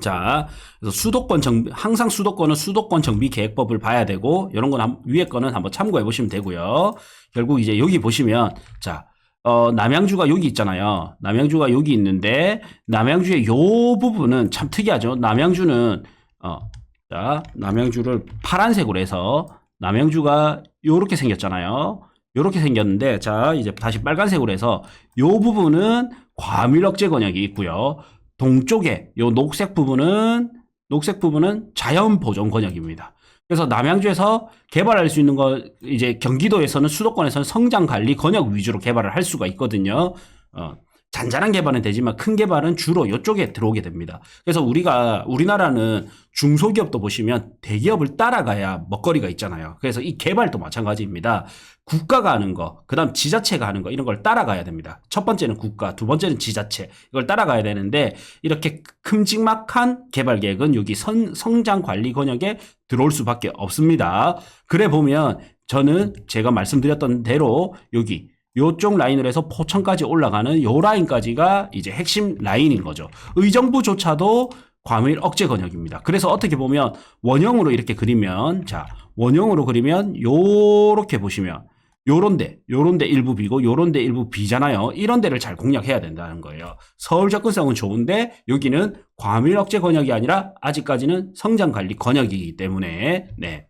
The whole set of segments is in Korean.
자, 그래서 수도권 정비, 항상 수도권은 수도권 정비 계획법을 봐야 되고, 이런 건 위에 거는 한번 참고해 보시면 되고요. 결국 이제 여기 보시면, 자, 남양주가 여기 있잖아요. 남양주가 여기 있는데, 남양주의 요 부분은 참 특이하죠. 남양주는, 자, 남양주를 파란색으로 해서, 남양주가 요렇게 생겼잖아요. 요렇게 생겼는데, 자, 이제 다시 빨간색으로 해서, 요 부분은 과밀 억제 권역이 있고요. 동쪽에 요 녹색 부분은 자연 보존 권역입니다. 그래서 남양주에서 개발할 수 있는 거 이제 경기도에서는 수도권에서는 성장 관리 권역 위주로 개발을 할 수가 있거든요. 잔잔한 개발은 되지만 큰 개발은 주로 이쪽에 들어오게 됩니다. 그래서 우리나라는 중소기업도 보시면 대기업을 따라가야 먹거리가 있잖아요. 그래서 이 개발도 마찬가지입니다. 국가가 하는 거, 그 다음 지자체가 하는 거, 이런 걸 따라가야 됩니다. 첫 번째는 국가, 두 번째는 지자체, 이걸 따라가야 되는데, 이렇게 큼직막한 개발 계획은 여기 성장 관리 권역에 들어올 수밖에 없습니다. 그래 보면 저는 제가 말씀드렸던 대로 여기 요쪽 라인으로 해서 포천까지 올라가는 요 라인까지가 이제 핵심 라인인 거죠. 의정부조차도 과밀 억제 권역입니다. 그래서 어떻게 보면 원형으로 이렇게 그리면, 자, 원형으로 그리면 요렇게 보시면 요런데 일부 B고 요런데 일부 B잖아요. 이런 데를 잘 공략해야 된다는 거예요. 서울 접근성은 좋은데 여기는 과밀 억제 권역이 아니라 아직까지는 성장 관리 권역이기 때문에, 네.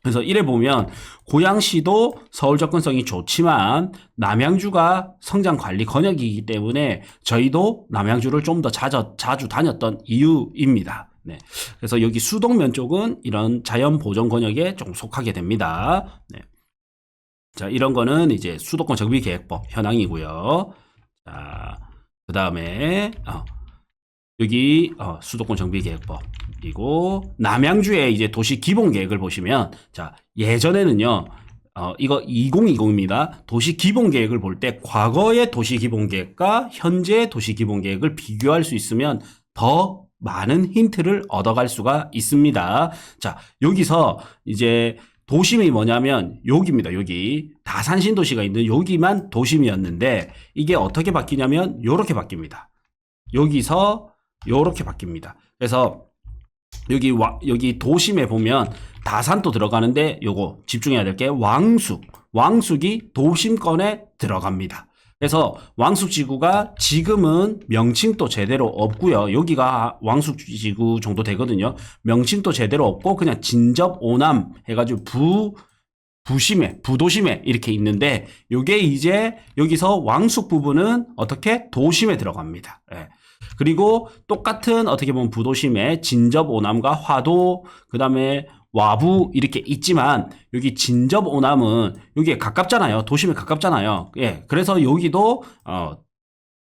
그래서 이래 보면 고양시도 서울 접근성이 좋지만 남양주가 성장 관리 권역이기 때문에 저희도 남양주를 좀 더 자주 다녔던 이유입니다. 네. 그래서 여기 수동면 쪽은 이런 자연 보존 권역에 좀 속하게 됩니다. 네. 자, 이런 거는 이제 수도권 정비 계획법 현황이고요. 자, 그 다음에 여기 수도권 정비 계획법이고, 남양주의 이제 도시 기본 계획을 보시면, 자, 예전에는요, 이거 2020입니다. 도시 기본 계획을 볼 때 과거의 도시 기본 계획과 현재의 도시 기본 계획을 비교할 수 있으면 더 많은 힌트를 얻어갈 수가 있습니다. 자, 여기서 이제 도심이 뭐냐면 여기입니다. 여기 다산 신도시가 있는 여기만 도심이었는데 이게 어떻게 바뀌냐면 요렇게 바뀝니다. 여기서 요렇게 바뀝니다. 그래서 여기 도심에 보면 다산도 들어가는데 요거 집중해야 될 게 왕숙이 도심권에 들어갑니다. 그래서 왕숙지구가 지금은 명칭도 제대로 없고요. 여기가 왕숙지구 정도 되거든요. 명칭도 제대로 없고 그냥 진접 오남 해가지고 부도심에 이렇게 있는데 요게 이제 여기서 왕숙 부분은 어떻게 도심에 들어갑니다. 예. 그리고 똑같은 어떻게 보면 부도심에 진접 오남과 화도 그 다음에 와부 이렇게 있지만 여기 진접 오남은 여기에 가깝잖아요. 도심에 가깝잖아요. 예, 그래서 여기도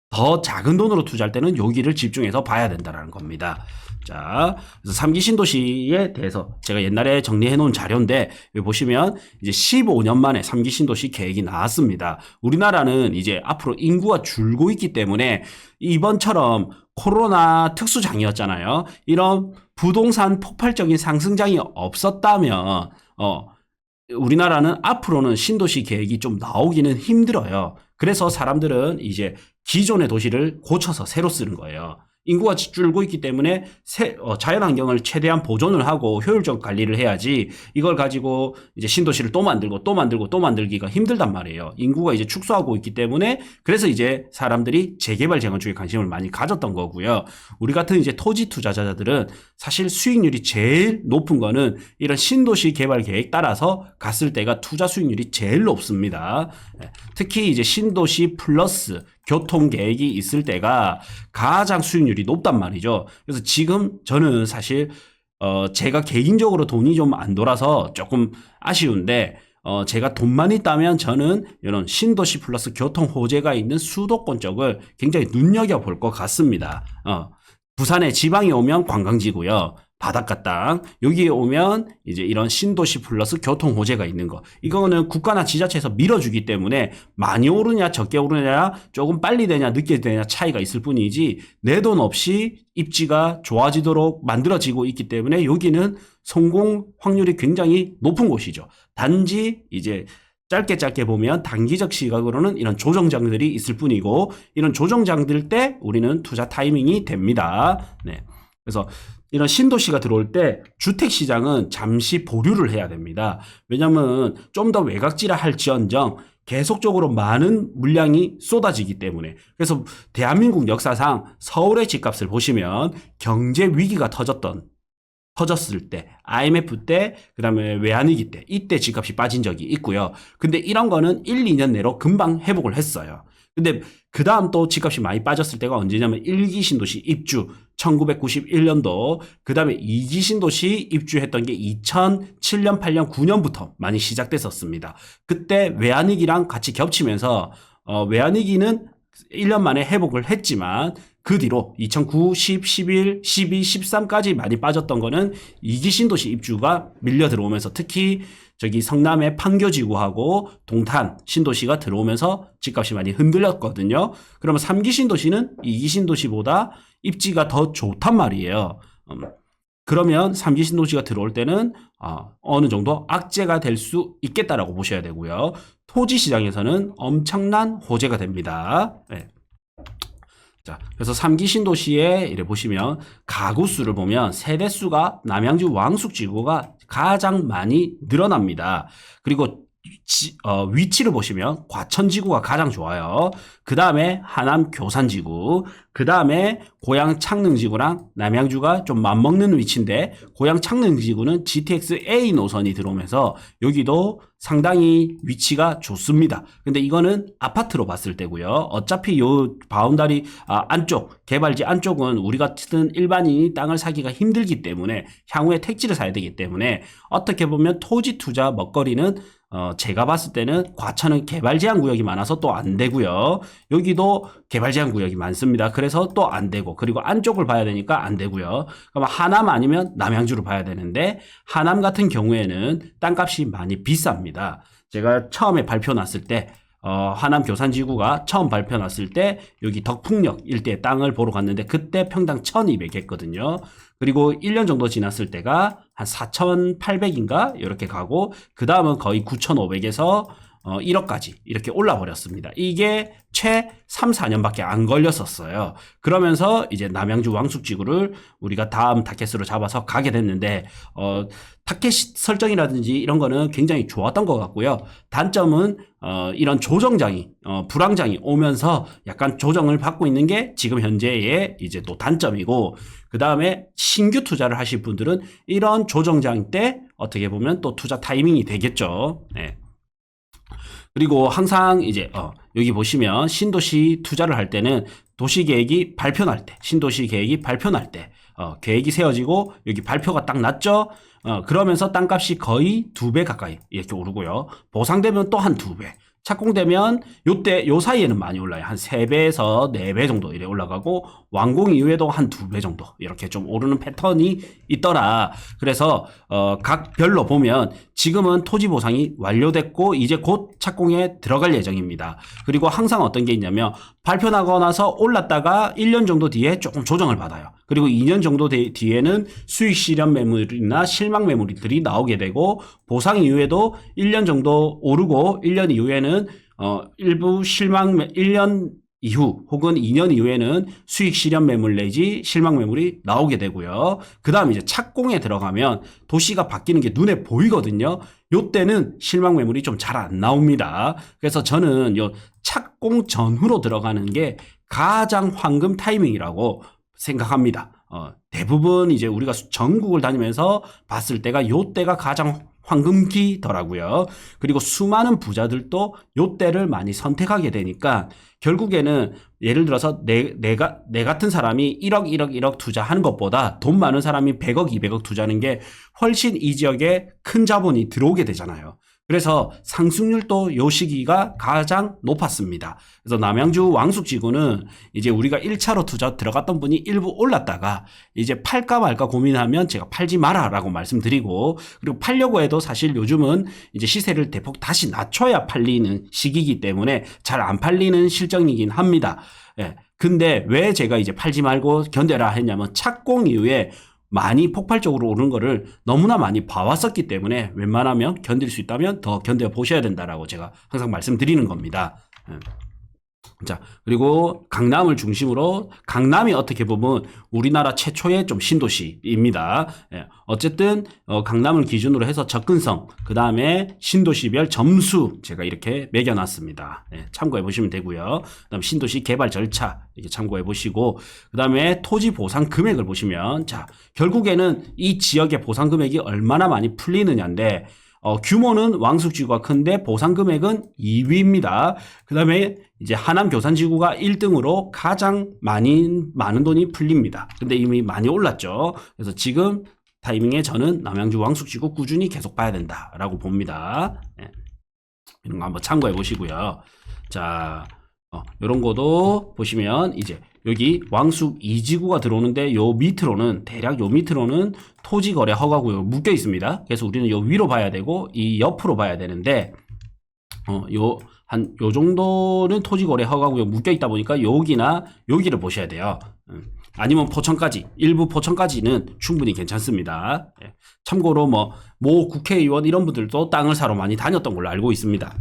더 작은 돈으로 투자할 때는 여기를 집중해서 봐야 된다는 겁니다. 자, 그래서 3기 신도시에 대해서 제가 옛날에 정리해 놓은 자료인데 여기 보시면 이제 15년 만에 3기 신도시 계획이 나왔습니다. 우리나라는 이제 앞으로 인구가 줄고 있기 때문에 이번처럼 코로나 특수장이었잖아요. 이런 부동산 폭발적인 상승장이 없었다면 우리나라는 앞으로는 신도시 계획이 좀 나오기는 힘들어요. 그래서 사람들은 이제 기존의 도시를 고쳐서 새로 쓰는 거예요. 인구가 줄고 있기 때문에 자연환경을 최대한 보존을 하고 효율적 관리를 해야지 이걸 가지고 이제 신도시를 또 만들기가 힘들단 말이에요. 인구가 이제 축소하고 있기 때문에 그래서 이제 사람들이 재개발 재건축에 관심을 많이 가졌던 거고요. 우리 같은 이제 토지 투자자들은 사실 수익률이 제일 높은 거는 이런 신도시 개발 계획 따라서 갔을 때가 투자 수익률이 제일 높습니다. 특히 이제 신도시 플러스 교통 계획이 있을 때가 가장 수익률이 높단 말이죠. 그래서 지금 저는 사실 제가 개인적으로 돈이 좀 안 돌아서 조금 아쉬운데 제가 돈만 있다면 저는 이런 신도시 플러스 교통 호재가 있는 수도권 쪽을 굉장히 눈여겨볼 것 같습니다. 부산에 지방에 오면 관광지고요. 바닷가 땅, 여기에 오면 이제 이런 신도시 플러스 교통 호재가 있는 거. 이거는 국가나 지자체에서 밀어주기 때문에 많이 오르냐 적게 오르냐 조금 빨리 되냐 늦게 되냐 차이가 있을 뿐이지 내 돈 없이 입지가 좋아지도록 만들어지고 있기 때문에 여기는 성공 확률이 굉장히 높은 곳이죠. 단지 이제 짧게 보면 단기적 시각으로는 이런 조정장들이 있을 뿐이고 이런 조정장들 때 우리는 투자 타이밍이 됩니다. 네. 그래서 이런 신도시가 들어올 때 주택시장은 잠시 보류를 해야 됩니다. 왜냐하면 좀 더 외곽지라 할지언정 계속적으로 많은 물량이 쏟아지기 때문에. 그래서 대한민국 역사상 서울의 집값을 보시면 경제 위기가 터졌을 때, IMF 때, 그 다음에 외환위기 때, 이때 집값이 빠진 적이 있고요. 근데 이런 거는 1, 2년 내로 금방 회복을 했어요. 근데 그 다음 또 집값이 많이 빠졌을 때가 언제냐면 1기 신도시 입주 1991년도, 그 다음에 2기 신도시 입주했던 게 2007년, 8년, 9년부터 많이 시작됐었습니다. 그때 외환위기랑 같이 겹치면서 외환위기는 1년 만에 회복을 했지만 그 뒤로 2009, 10, 11, 12, 13까지 많이 빠졌던 거는 2기 신도시 입주가 밀려 들어오면서 특히 저기 성남의 판교지구하고 동탄 신도시가 들어오면서 집값이 많이 흔들렸거든요. 그러면 3기 신도시는 2기 신도시보다 입지가 더 좋단 말이에요. 그러면 3기 신도시가 들어올 때는 어느 정도 악재가 될 수 있겠다라고 보셔야 되고요. 토지 시장에서는 엄청난 호재가 됩니다. 네. 자, 그래서 3기 신도시에 이래 보시면 가구 수를 보면 세대 수가 남양주 왕숙지구가 가장 많이 늘어납니다. 그리고 위치를 보시면 과천지구가 가장 좋아요. 그 다음에 하남 교산지구, 그 다음에 고양 창릉지구랑 남양주가 좀 맞먹는 위치인데 고양 창릉지구는 GTX A 노선이 들어오면서 여기도 상당히 위치가 좋습니다. 근데 이거는 아파트로 봤을 때고요. 어차피 요 바운다리 안쪽, 개발지 안쪽은 우리 같은 일반인이 땅을 사기가 힘들기 때문에 향후에 택지를 사야 되기 때문에 어떻게 보면 토지 투자 먹거리는 제가 봤을 때는 과천은 개발 제한 구역이 많아서 또 안 되고요. 여기도 개발 제한 구역이 많습니다. 그래서 또 안 되고, 그리고 안쪽을 봐야 되니까 안 되고요. 그럼 하남 아니면 남양주를 봐야 되는데 하남 같은 경우에는 땅값이 많이 비쌉니다. 제가 처음에 발표 났을 때 하남 교산지구가 처음 발표 났을 때 여기 덕풍역 일대 땅을 보러 갔는데 그때 평당 1200 했거든요. 그리고 1년 정도 지났을 때가 한 4800인가 이렇게 가고 그 다음은 거의 9500에서 1억까지 이렇게 올라 버렸습니다. 이게 최 3, 4년밖에 안 걸렸었어요. 그러면서 이제 남양주 왕숙지구를 우리가 다음 타켓으로 잡아서 가게 됐는데 타켓 설정이라든지 이런 거는 굉장히 좋았던 것 같고요. 단점은 이런 조정장이 불황장이 오면서 약간 조정을 받고 있는 게 지금 현재의 이제 또 단점이고, 그 다음에 신규 투자를 하실 분들은 이런 조정장 때 어떻게 보면 또 투자 타이밍이 되겠죠. 네. 그리고 항상 이제 여기 보시면 신도시 투자를 할 때는 도시계획이 발표날 때, 신도시 계획이 발표날 때 계획이 세워지고 여기 발표가 딱 났죠. 그러면서 땅값이 거의 2배 가까이 이렇게 오르고요. 보상되면 또 한 2배. 착공되면 요 사이에는 많이 올라요. 한 3배에서 4배 정도 이래 올라가고 완공 이후에도 한 2배 정도 이렇게 좀 오르는 패턴이 있더라. 그래서 각 별로 보면 지금은 토지 보상이 완료됐고 이제 곧 착공에 들어갈 예정입니다. 그리고 항상 어떤 게 있냐면 발표 나고 나서 올랐다가 1년 정도 뒤에 조금 조정을 받아요. 그리고 2년 정도 뒤에는 수익 실현 매물이나 실망 매물들이 나오게 되고 보상 이후에도 1년 정도 오르고 1년 이후에는 일부 실망 1년 이후 혹은 2년 이후에는 수익 실현 매물 내지 실망 매물이 나오게 되고요. 그 다음 이제 착공에 들어가면 도시가 바뀌는 게 눈에 보이거든요. 요때는 실망 매물이 좀 잘 안 나옵니다. 그래서 저는 요 착공 전후로 들어가는 게 가장 황금 타이밍이라고 생각합니다. 대부분 이제 우리가 전국을 다니면서 봤을 때가 요 때가 가장 황금기더라고요. 그리고 수많은 부자들도 요 때를 많이 선택하게 되니까 결국에는 예를 들어서 내 같은 사람이 1억 투자하는 것보다 돈 많은 사람이 100억, 200억 투자하는 게 훨씬 이 지역에 큰 자본이 들어오게 되잖아요. 그래서 상승률도 요 시기가 가장 높았습니다. 그래서 남양주 왕숙지구는 이제 우리가 1차로 투자 들어갔던 분이 일부 올랐다가 이제 팔까 말까 고민하면 제가 팔지 마라라고 말씀드리고, 그리고 팔려고 해도 사실 요즘은 이제 시세를 대폭 다시 낮춰야 팔리는 시기이기 때문에 잘 안 팔리는 실정이긴 합니다. 예. 근데 왜 제가 이제 팔지 말고 견뎌라 했냐면 착공 이후에 많이 폭발적으로 오르는 거를 너무나 많이 봐왔었기 때문에 웬만하면 견딜 수 있다면 더 견뎌 보셔야 된다라고 제가 항상 말씀드리는 겁니다. 자, 그리고 강남을 중심으로, 강남이 어떻게 보면 우리나라 최초의 좀 신도시입니다. 예, 어쨌든 강남을 기준으로 해서 접근성, 그 다음에 신도시별 점수 제가 이렇게 매겨놨습니다. 예, 참고해 보시면 되고요. 그 다음 신도시 개발 절차 이렇게 참고해 보시고, 그 다음에 토지 보상 금액을 보시면, 자, 결국에는 이 지역의 보상 금액이 얼마나 많이 풀리느냐인데, 규모는 왕숙지구가 큰데 보상 금액은 2위입니다. 그 다음에 이제 하남 교산지구가 1등으로 가장 많은 돈이 풀립니다. 근데 이미 많이 올랐죠. 그래서 지금 타이밍에 저는 남양주 왕숙지구 꾸준히 계속 봐야 된다라고 봅니다. 네. 이런 거 한번 참고해 보시고요. 자, 이런 거도 보시면 이제 여기 왕숙 2지구가 들어오는데 요 밑으로는 대략 요 밑으로는 토지거래 허가구역 묶여 있습니다. 그래서 우리는 요 위로 봐야 되고 이 옆으로 봐야 되는데 요 정도는 토지거래 허가구역 묶여 있다 보니까 여기나 여기를 보셔야 돼요. 아니면 포천까지, 일부 포천까지는 충분히 괜찮습니다. 참고로 모 국회의원 이런 분들도 땅을 사러 많이 다녔던 걸로 알고 있습니다.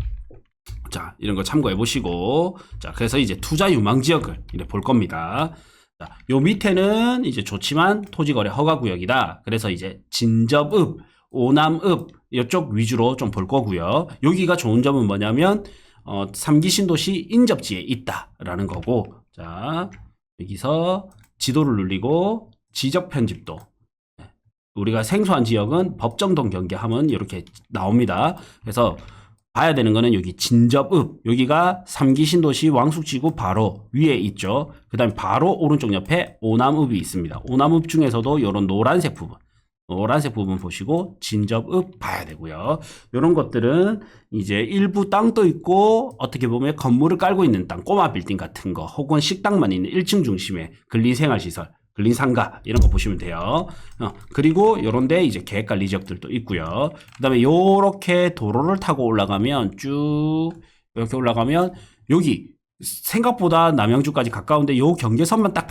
자, 이런 거 참고해 보시고, 자, 그래서 이제 투자 유망 지역을 이렇게 볼 겁니다. 자, 요 밑에는 이제 좋지만 토지거래 허가구역이다. 그래서 이제 진접읍, 오남읍 이쪽 위주로 좀 볼 거고요. 여기가 좋은 점은 뭐냐면 3기 신도시 인접지에 있다라는 거고, 자, 여기서 지도를 누르고 지적 편집도. 우리가 생소한 지역은 법정동 경계하면 이렇게 나옵니다. 그래서 봐야 되는 거는 여기 진접읍, 여기가 3기 신도시 왕숙지구 바로 위에 있죠. 그 다음에 바로 오른쪽 옆에 오남읍이 있습니다. 오남읍 중에서도 이런 노란색 부분 보시고 진접읍 봐야 되고요. 이런 것들은 이제 일부 땅도 있고 어떻게 보면 건물을 깔고 있는 땅, 꼬마 빌딩 같은 거 혹은 식당만 있는 1층 중심의 근린생활시설, 근린상가 이런 거 보시면 돼요. 그리고 요런데 이제 계획관리 지역들도 있고요. 그 다음에 요렇게 도로를 타고 올라가면 쭉 이렇게 올라가면 여기 생각보다 남양주까지 가까운데 요 경계선만 딱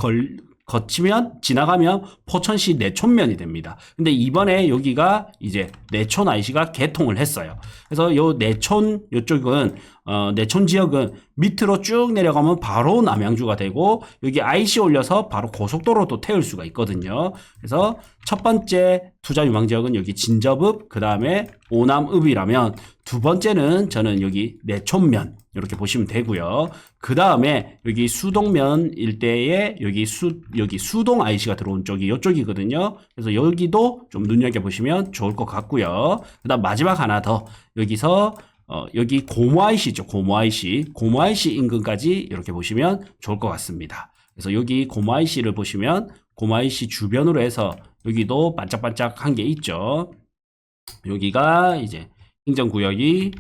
거치면 지나가면 포천시 내촌면이 됩니다. 근데 이번에 여기가 이제 내촌 IC가 개통을 했어요. 그래서 요 내촌 요쪽은 내촌 지역은 밑으로 쭉 내려가면 바로 남양주가 되고 여기 IC 올려서 바로 고속도로도 태울 수가 있거든요. 그래서 첫 번째 투자 유망 지역은 여기 진접읍, 그 다음에 오남읍이라면 두 번째는 저는 여기 내촌면 이렇게 보시면 되고요. 그 다음에 여기 수동면 일대에 여기 수동 IC가 들어온 쪽이 이쪽이거든요. 그래서 여기도 좀 눈여겨보시면 좋을 것 같고요. 그 다음 마지막 하나 더 여기서 여기 고모 IC죠. 고모 IC 인근까지 이렇게 보시면 좋을 것 같습니다. 그래서 여기 고모 IC를 보시면 고모 IC 주변으로 해서 여기도 반짝반짝한 게 있죠. 여기가 이제 행정구역이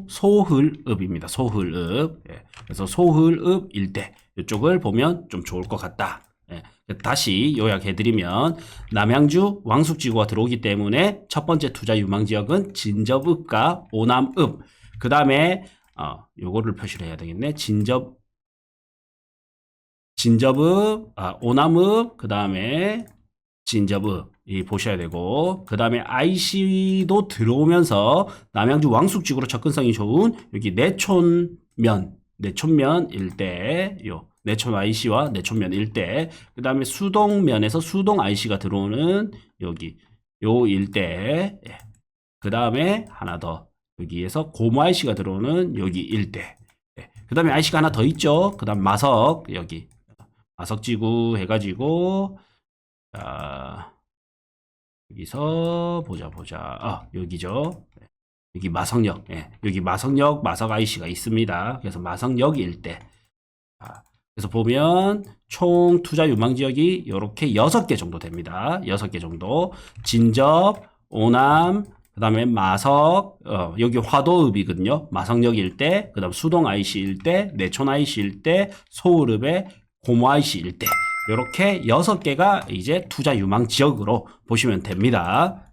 소흘읍입니다. 소흘읍. 예. 그래서 소흘읍 일대 이쪽을 보면 좀 좋을 것 같다. 예. 다시 요약해드리면 남양주 왕숙지구가 들어오기 때문에 첫 번째 투자 유망 지역은 진접읍과 오남읍. 그 다음에 요거를 표시를 해야 되겠네. 진접읍, 오남읍, 그 다음에 진접읍 보셔야 되고, 그 다음에 IC도 들어오면서 남양주 왕숙지구로 접근성이 좋은 여기 내촌면 일대, 내촌 IC와 내촌면 일대, 그 다음에 수동면에서 수동 IC가 들어오는 여기 요 일대, 그 다음에 하나 더 여기에서 고모 IC가 들어오는 여기 일대, 그 다음에 IC가 하나 더 있죠. 그 다음 마석, 여기 마석지구 해가지고 여기서 보자. 여기죠. 여기 마석역. 여기 마석역, 마석 IC가 있습니다. 그래서 마석역 일대. 그래서 보면 총 투자 유망 지역이 이렇게 6개 정도 됩니다. 6개 정도. 진접, 오남, 그 다음에 마석, 여기 화도읍이거든요. 마석역 일대, 그 다음 수동 IC 일대, 내촌 IC 일대, 소울읍의 고모 IC 일대. 이렇게 6개가 이제 투자 유망 지역으로 보시면 됩니다.